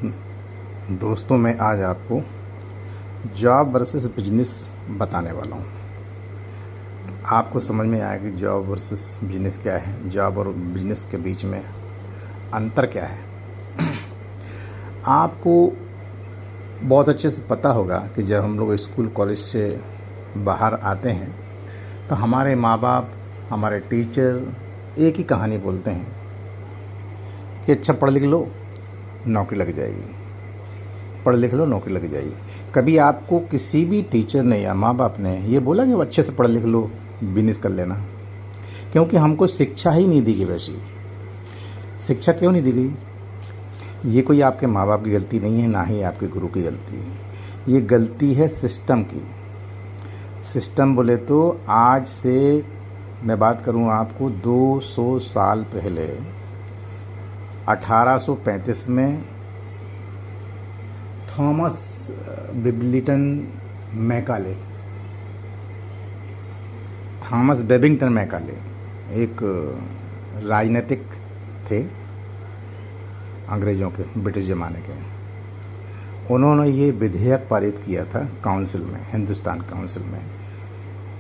दोस्तों, मैं आज आपको जॉब वर्सेस बिजनेस बताने वाला हूँ। आपको समझ में आएगा कि जॉब वर्सेस बिजनेस क्या है, जॉब और बिजनेस के बीच में अंतर क्या है। आपको बहुत अच्छे से पता होगा कि जब हम लोग स्कूल कॉलेज से बाहर आते हैं तो हमारे माँ बाप, हमारे टीचर एक ही कहानी बोलते हैं कि अच्छा पढ़ लिख लो, नौकरी लग जाएगी, पढ़ लिख लो, नौकरी लग जाएगी। कभी आपको किसी भी टीचर ने या माँ बाप ने ये बोला कि अच्छे से पढ़ लिख लो, बिजनेस कर लेना? क्योंकि हमको शिक्षा ही नहीं दी गई। वैसी शिक्षा क्यों नहीं दी गई? ये कोई आपके माँ बाप की गलती नहीं है, ना ही आपके गुरु की गलती है। ये गलती है सिस्टम की। सिस्टम बोले तो आज से मैं बात करूँ आपको 200 साल पहले 1835 में थॉमस बेबिंगटन मैकाले एक राजनीतिक थे अंग्रेज़ों के, ब्रिटिश ज़माने के। उन्होंने ये विधेयक पारित किया था काउंसिल में, हिंदुस्तान काउंसिल में,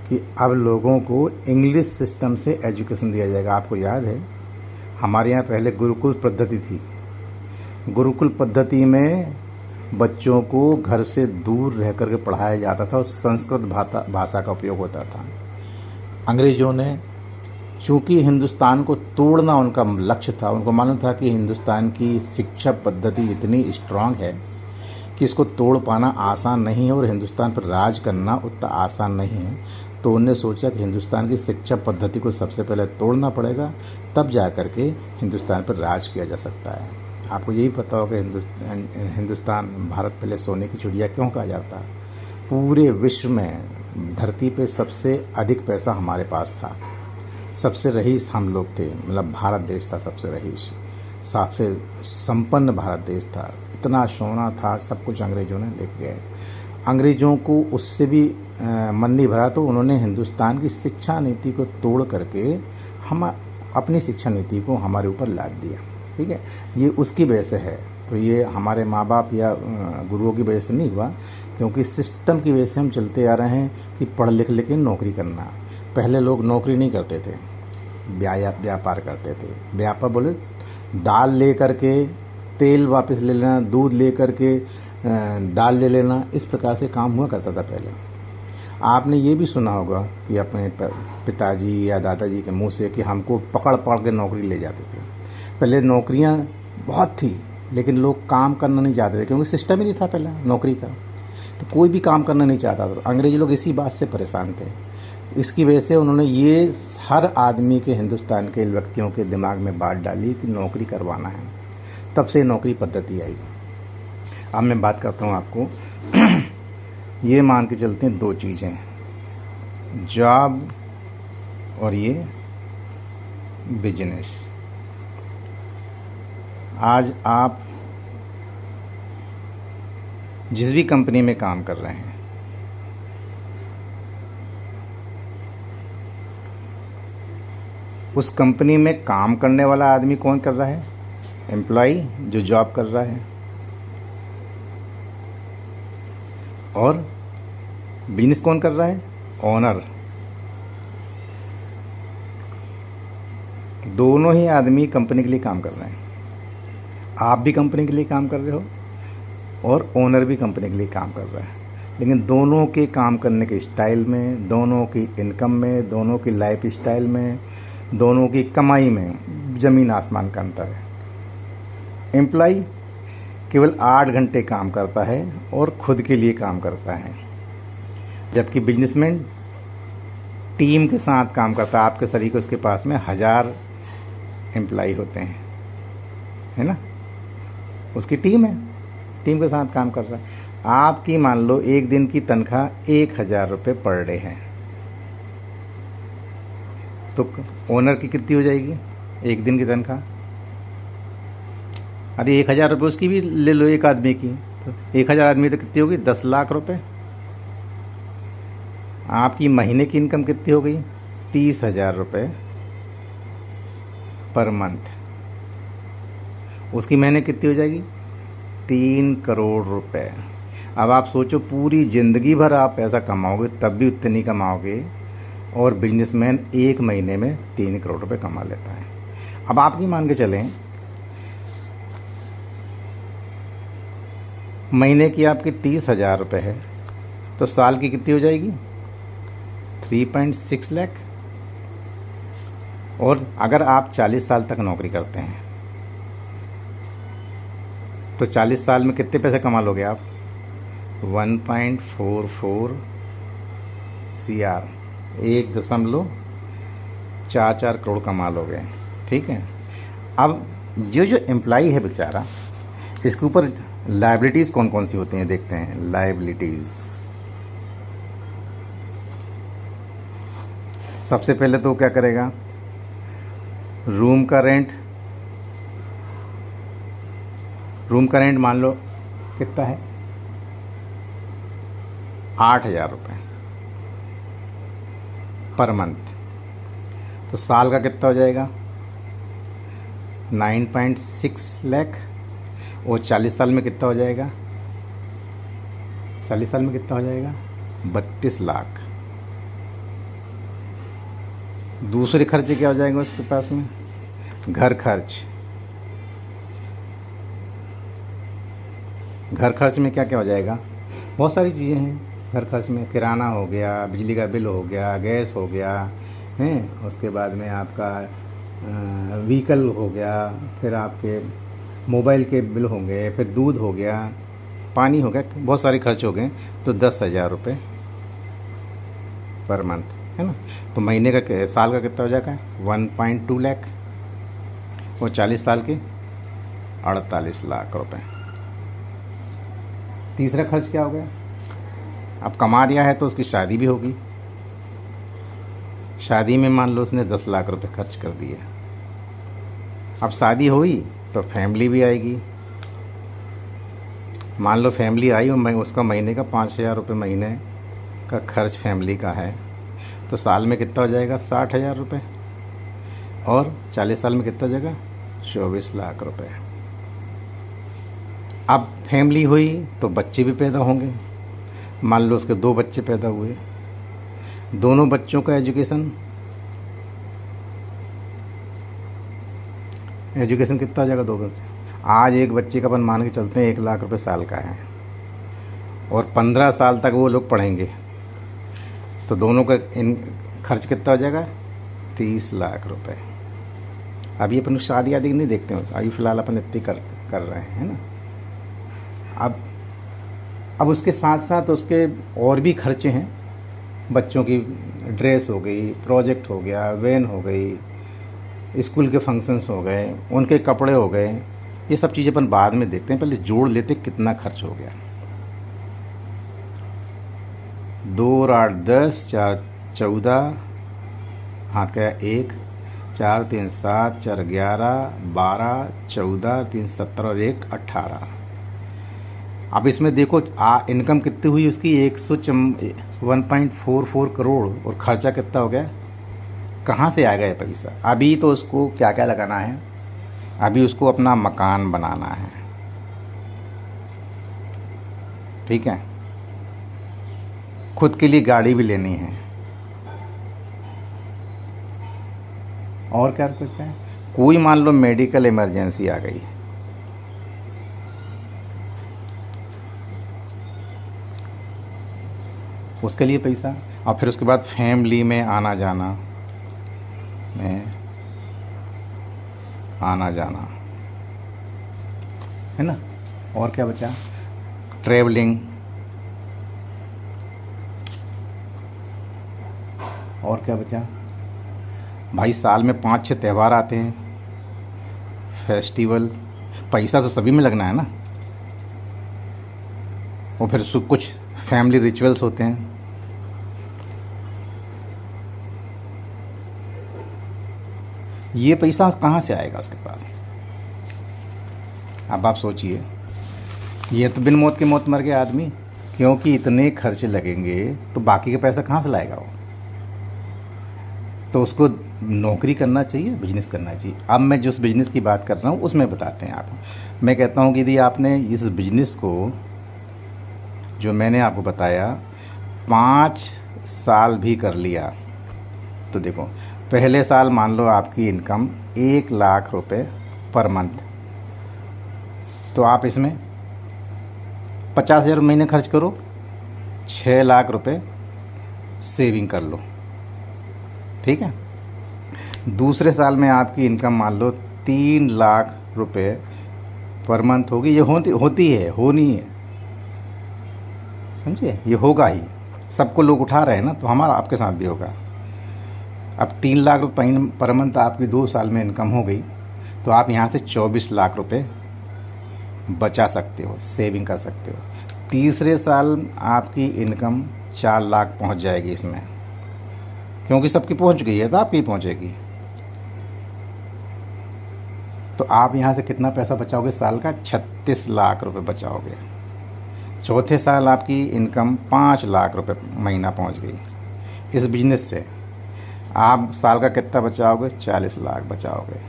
कि अब लोगों को इंग्लिश सिस्टम से एजुकेशन दिया जाएगा। आपको याद है हमारे यहाँ पहले गुरुकुल पद्धति थी। गुरुकुल पद्धति में बच्चों को घर से दूर रह कर के पढ़ाया जाता था और संस्कृत भाषा का उपयोग होता था। अंग्रेज़ों ने चूँकि हिंदुस्तान को तोड़ना उनका लक्ष्य था, उनको मालूम था कि हिंदुस्तान की शिक्षा पद्धति इतनी स्ट्रांग है कि इसको तोड़ पाना आसान नहीं है और हिंदुस्तान पर राज करना उतना आसान नहीं है। तो उन्होंने सोचा कि हिंदुस्तान की शिक्षा पद्धति को सबसे पहले तोड़ना पड़ेगा, तब जा कर के हिंदुस्तान पर राज किया जा सकता है। आपको यही पता होगा हिंदुस्तान, भारत पहले सोने की चिड़िया क्यों कहा जाता है? पूरे विश्व में धरती पे सबसे अधिक पैसा हमारे पास था, सबसे रईस हम लोग थे, मतलब भारत देश था सबसे रईस, सबसे संपन्न भारत देश था। इतना सोना था, सब कुछ अंग्रेज़ों ने लेके गए। अंग्रेज़ों को उससे भी मन नहीं भरा, तो उन्होंने हिंदुस्तान की शिक्षा नीति को तोड़ करके हम अपनी शिक्षा नीति को हमारे ऊपर लाद दिया। ठीक है, ये उसकी वजह से है। तो ये हमारे माँ बाप या गुरुओं की वजह से नहीं हुआ, क्योंकि सिस्टम की वजह से हम चलते आ रहे हैं कि पढ़ लिख लेके नौकरी करना। पहले लोग नौकरी नहीं करते थे, व्यापार करते थे। व्यापार बोले दाल ले करके तेल वापस ले लेना, दूध ले करके दाल ले लेना, इस प्रकार से काम हुआ करता था पहले। आपने ये भी सुना होगा कि अपने पिताजी या दादाजी के मुंह से कि हमको पकड़ पकड़ के नौकरी ले जाते थे। पहले नौकरियां बहुत थी, लेकिन लोग काम करना नहीं चाहते थे, क्योंकि सिस्टम ही नहीं था पहले नौकरी का। तो कोई भी काम करना नहीं चाहता था। अंग्रेज़ी लोग इसी बात से परेशान थे। इसकी वजह से उन्होंने ये हर आदमी के, हिंदुस्तान के व्यक्तियों के दिमाग में बात डाली कि नौकरी करवाना है। तब से नौकरी पद्धति आई। अब मैं बात करता हूँ आपको ये मान के चलते हैं दो चीज़ें, जॉब और ये बिजनेस। आज आप जिस भी कंपनी में काम कर रहे हैं, उस कंपनी में काम करने वाला आदमी कौन कर रहा है? एम्प्लॉय, जो जॉब कर रहा है। और बिजनेस कौन कर रहा है? ओनर। दोनों ही आदमी कंपनी के लिए काम कर रहे हैं। आप भी कंपनी के लिए काम कर रहे हो और ओनर भी कंपनी के लिए काम कर रहा है, लेकिन दोनों के काम करने के स्टाइल में, दोनों की इनकम में, दोनों की लाइफ स्टाइल में, दोनों की कमाई में ज़मीन आसमान का अंतर है। एम्प्लॉय केवल 8 घंटे काम करता है और खुद के लिए काम करता है, जबकि बिजनेसमैन टीम के साथ काम करता है। आपके शरीक उसके पास में 1000 एम्प्लॉय होते हैं, है ना? उसकी टीम है, टीम के साथ काम कर रहा है। आपकी मान लो एक दिन की तनख्वाह 1000 रुपये पर डे है, तो ओनर की कितनी हो जाएगी एक दिन की तनख्वाह? अरे 1000 रुपये उसकी भी ले लो एक आदमी की, तो 1000 आदमी तो कितनी होगी? 10 लाख रुपए। आपकी महीने की इनकम कितनी हो गई? 30,000 रुपये पर मंथ। उसकी महीने कितनी हो जाएगी? 3 करोड़ रुपए। अब आप सोचो पूरी ज़िंदगी भर आप पैसा कमाओगे तब भी उतने नहीं कमाओगे, और बिजनेसमैन 1 महीने में 3 करोड़ रुपए कमा लेता है। अब आपकी मान के चलें महीने की आपकी 30,000 रुपये है, तो साल की कितनी हो जाएगी? 3.6 लाख। और अगर आप 40 साल तक नौकरी करते हैं तो 40 साल में कितने पैसे कमा लोगे आप? 1.44 CR, 1.44 करोड़ कमा लोगे। ठीक है। अब जो एम्प्लाई है बेचारा, इसके ऊपर लायबिलिटीज़ कौन कौन सी होती हैं देखते हैं। लायबिलिटीज़, सबसे पहले तो क्या करेगा? रूम का रेंट मान लो कितना है? 8,000 रुपये पर मंथ। तो साल का कितना हो जाएगा? 9.6 लाख। और 40 साल में कितना हो जाएगा? 40 साल में कितना हो जाएगा? 32 लाख। दूसरे खर्चे क्या हो जाएंगे उसके पास में? घर खर्च में क्या क्या हो जाएगा? बहुत सारी चीज़ें हैं घर खर्च में। किराना हो गया, बिजली का बिल हो गया, गैस हो गया है, उसके बाद में आपका व्हीकल हो गया, फिर आपके मोबाइल के बिल होंगे, फिर दूध हो गया, पानी हो गया, बहुत सारे खर्च हो गए। तो 10,000 रुपये पर मंथ, है ना। तो महीने का साल का कितना हो जाएगा? 1.2 लाख। और 40 साल के 48 लाख रुपए। तीसरा खर्च क्या हो गया? अब कमा रिया है तो उसकी शादी भी होगी। शादी में मान लो उसने 10 लाख रुपए खर्च कर दिए। अब शादी हुई तो फैमिली भी आएगी। मान लो फैमिली आई और उसका महीने का 5,000 रुपये महीने का खर्च फैमिली का है, तो साल में कितना हो जाएगा? 60,000 रुपये। और 40 साल में कितना हो जाएगा? 24 लाख रुपए। अब फैमिली हुई तो बच्चे भी पैदा होंगे। मान लो उसके 2 बच्चे पैदा हुए, दोनों बच्चों का एजुकेशन कितना हो जाएगा? 2 बच्चे। आज एक बच्चे का अपन मान के चलते हैं 1 लाख रुपए साल का है, और 15 साल तक वो लोग पढ़ेंगे, तो दोनों का खर्च कितना हो जाएगा? 30 लाख रुपए। अभी अपन शादी आदि नहीं देखते हैं, अभी फ़िलहाल अपन इतनी कर रहे हैं, है ना। अब उसके साथ साथ उसके और भी खर्चे हैं। बच्चों की ड्रेस हो गई, प्रोजेक्ट हो गया, वैन हो गई, स्कूल के फंक्शंस हो गए, उनके कपड़े हो गए। ये सब चीज़ें अपन बाद में देखते हैं, पहले जोड़ लेते कितना खर्च हो गया। 2 और 8 10, 4 14, हाथ का 1, 4 3 7, 4 11, 12, 14, 3 17 और 1 18। अब इसमें देखो इनकम कितनी हुई उसकी? 1.44 करोड़। और खर्चा कितना हो गया? कहाँ से आएगा ये पैसा? अभी तो उसको क्या क्या लगाना है? अभी उसको अपना मकान बनाना है, ठीक है। खुद के लिए गाड़ी भी लेनी है, और क्या कुछ है। कोई मान लो मेडिकल इमरजेंसी आ गई, उसके लिए पैसा। और फिर उसके बाद फैमिली में आना जाना है ना। और क्या बचा? ट्रैवलिंग। और क्या बचा भाई? साल में 5-6 त्यौहार आते हैं, फेस्टिवल। पैसा तो सभी में लगना है ना। और फिर कुछ फैमिली रिचुअल्स होते हैं। ये पैसा कहाँ से आएगा उसके पास? अब आप सोचिए, ये तो बिन मौत के मौत मर गया आदमी, क्योंकि इतने खर्चे लगेंगे तो बाकी का पैसा कहाँ से लाएगा वो? तो उसको नौकरी करना चाहिए, बिजनेस करना चाहिए। अब मैं जिस बिजनेस की बात कर रहा हूँ उसमें बताते हैं आप। मैं कहता हूँ कि यदि आपने इस बिजनेस को, जो मैंने आपको बताया, 5 साल भी कर लिया, तो देखो पहले साल मान लो आपकी इनकम 1 लाख रुपए पर मंथ, तो आप इसमें 50,000 महीने खर्च करो, 6 लाख रुपए सेविंग कर लो, ठीक है। दूसरे साल में आपकी इनकम मान लो 3 लाख रुपए पर मंथ होगी। ये होती है, होनी है, समझिए, ये होगा ही। सबको लोग उठा रहे हैं ना, तो हमारा आपके साथ भी होगा। अब 3 लाख रुपए पर मंथ आपकी 2 साल में इनकम हो गई, तो आप यहाँ से 24 लाख रुपए बचा सकते हो, सेविंग कर सकते हो। तीसरे साल आपकी इनकम 4 लाख पहुँच जाएगी इसमें, क्योंकि सबकी पहुँच गई है तो आपकी पहुँचेगी। तो आप यहाँ से कितना पैसा बचाओगे साल का? 36 लाख रुपए बचाओगे। चौथे साल आपकी इनकम 5 लाख रुपए महीना पहुँच गई। इस बिजनेस से आप साल का कितना बचाओगे? 40 लाख बचाओगे।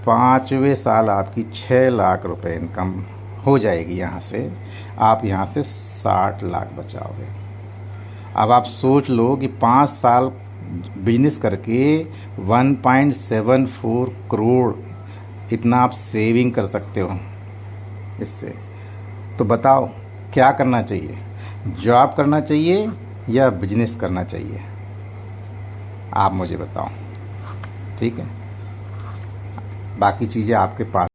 5वें साल आपकी 6 लाख रुपए इनकम हो जाएगी यहाँ से, आप यहाँ से 60 लाख बचाओगे। अब आप सोच लो कि 5 साल बिजनेस करके 1.74 करोड़ इतना आप सेविंग कर सकते हो इससे। तो बताओ क्या करना चाहिए? जॉब करना चाहिए या बिजनेस करना चाहिए? आप मुझे बताओ, ठीक है। बाकी चीज़ें आपके पास